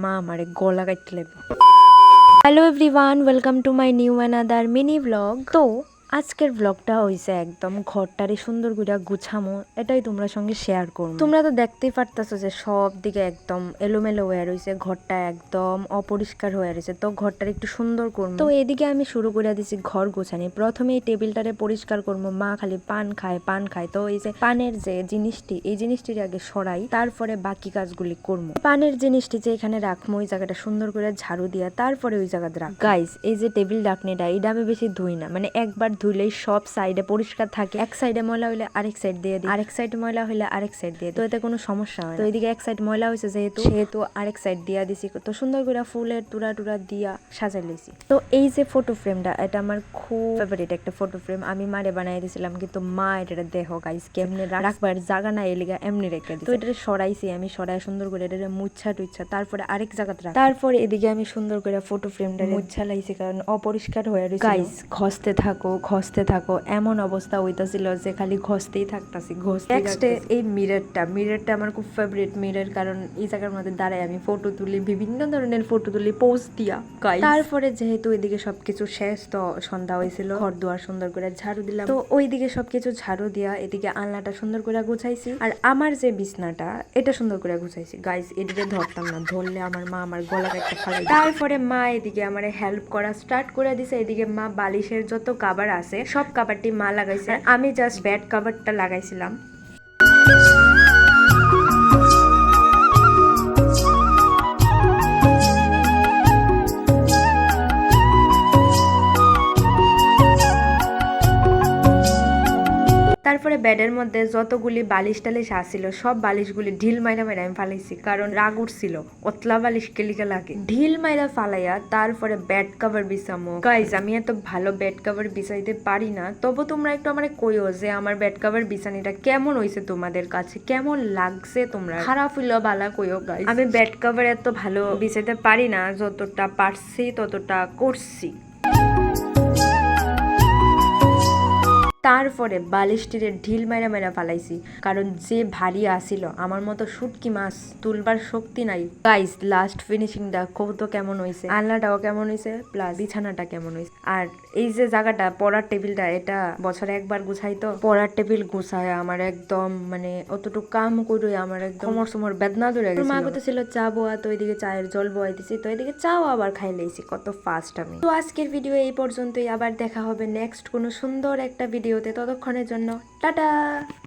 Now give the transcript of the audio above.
মা আমারে গলা কাটতে লাগবে। Hello everyone, welcome to my new another mini blog. তো আজকের ব্লগটা হইছে একদম ঘরটারে সুন্দর করে গুছামো, এটাই তোমরা সঙ্গে শেয়ার করবো। তোমরা তো দেখতেই পারতেছো যে সব দিকে একদম এলোমেলো হয়ে রয়েছে, ঘরটা একদম অপরিষ্কার হয়ে রয়েছে। তো ঘরটার একটু সুন্দর করবো। তো এদিকে আমি শুরু করে দিছি ঘর গোছানি। প্রথমে এই টেবিলটারে পরিষ্কার করবো। মা খালি পান খায়। তো এই যে পানের যে জিনিসটি, এই জিনিসটির আগে সরাই, তারপরে বাকি কাজগুলি করবো। পানের জিনিসটি যে এখানে রাখবো, ওই জায়গাটা সুন্দর করে ঝাড়ু দিয়া তারপরে ওই জায়গাতে রাখ। গাইস, এই যে টেবিল ডাকনিটা, এটা আমি বেশি ধুই না, মানে একবার ধুইলেই সব সাইডে পরিষ্কার থাকে। এক সাইডে ময়লা হইলে আরেক সাইড দিয়ে দিই, আরেক সাইড ময়লা হইলে আরেক সাইড দিয়ে দিই, তো এতে কোনো সমস্যা হয় না। তো এদিকে এক সাইড ময়লা হয়েছে সেহেতু আরেক সাইড দিয়া দিছি। তো সুন্দর করে ফুলের টুরা দিয়া সাজাই লইছি। তো এই যে ফটো ফ্রেমটা, এটা আমার খুব ফেভারিট একটা ফটো ফ্রেম। আমি মারে বানাই দিয়েছিলাম, কিন্তু মা এটা দেখো গাইস কেমনে রাখবার জায়গা নাই, এলিগা এমনি রেখে দিই। তো এটা সরাইছি আমি, সরাই সুন্দর করে এটা মুচ্ছা টুচ্ছা তারপরে আরেক জায়গাতে রাখ। তারপরে এদিকে আমি সুন্দর করে ফটো ফ্রেমটা মুচ্ছা লাইছি, কারণ অপরিষ্কার হয়ে রয়েছে। গাইস, ঘষতে থাকো এমন অবস্থা হইতাছিল যে খালি ঘষতেই থাকতাছি। নেক্সটে এই মিররটা আমার খুব ফেভারিট মিরর, কারণ এই জায়গার মধ্যে দাঁড়ায় আমি ফটো তুলি, বিভিন্ন ধরনের ফটো তুলি পোস্ট দিয়া। তারপরে যেহেতু এদিকে সবকিছু শেষ, তো সন্ধ্যা হয়েছিল, ঘর দুয়ার সুন্দর করে ঝাড়ু দিলাম। তো ওইদিকে সবকিছু ঝাড়ু দিয়া এদিকে আলনাটা সুন্দর করে গুছাইছি, আর আমার যে বিছনাটা এটা সুন্দর করে গুছাইছি। গাইস, এদিকে ধরতাম না, ধরলে আমার মা আমার গলা কাটতে ফালাই। তারপরে মা এদিকে আমার হেল্প করা স্টার্ট করে দিছে। এদিকে মা বালিশের যত কাভার আছে সব কাভারটি মা লাগাইছে, আমি জাস্ট বেড কাভারটা লাগাইছিলাম। তারপরে বেডের মধ্যে যতগুলি বালিশ টালিশ আসছিল সব বালিশগুলি ঢিল মাইরা আমি ফালাইছি, কারণ রাগ উঠছিল অতলা বালিশ কেলিকা লাগে। ঢিল মাইরা ফালাইয়া তারপরে বেড কভার বিছামো। গাইজ, আমি এত ভালো বেড কভার বিছাইতে পারি না, তবু তোমরা একটু আমারে কইও যে আমার বেড কভার বিছানিটা কেমন হইছে, তোমাদের কাছে কেমন লাগছে, তোমরা খারাপ হইলো বালা কইও। গাইজ, আমি বেড কভার এত ভালো বিছাইতে পারি না, যতটা পারছি ততটা করছি। তারপরে বালিশটিরে ঢিল মাইরা ফালাইছি, কারণ যে ভারী আসিল, আমার মতো শুটকি মাছ তুলবার শক্তি নাই। গাইস, লাস্ট ফিনিশিংটা কত কেমন হয়েছে, আলনাটাও কেমন হয়েছে, প্লাস বিছানাটা কেমন হয়েছে। আর এই যে জায়গাটা পড়ার টেবিলটা, এটা বছরে একবার গুছাই। তো পড়ার টেবিল গুছায় আমার একদম মানে অতটুকু কাম করে আমার একদম সমর বেদনা ধরে গেছে। মা কথা ছিল চা বোয়া, তো এদিকে চায়ের জল বোয়াই দিছি, তো এদিকে চাও আবার খাই লেছি, কত ফাস্ট আমি। তো আজকের ভিডিও এই পর্যন্তই, আবার দেখা হবে নেক্সট কোনো সুন্দর একটা ভিডিওতে। ততক্ষণের জন্য টাটা।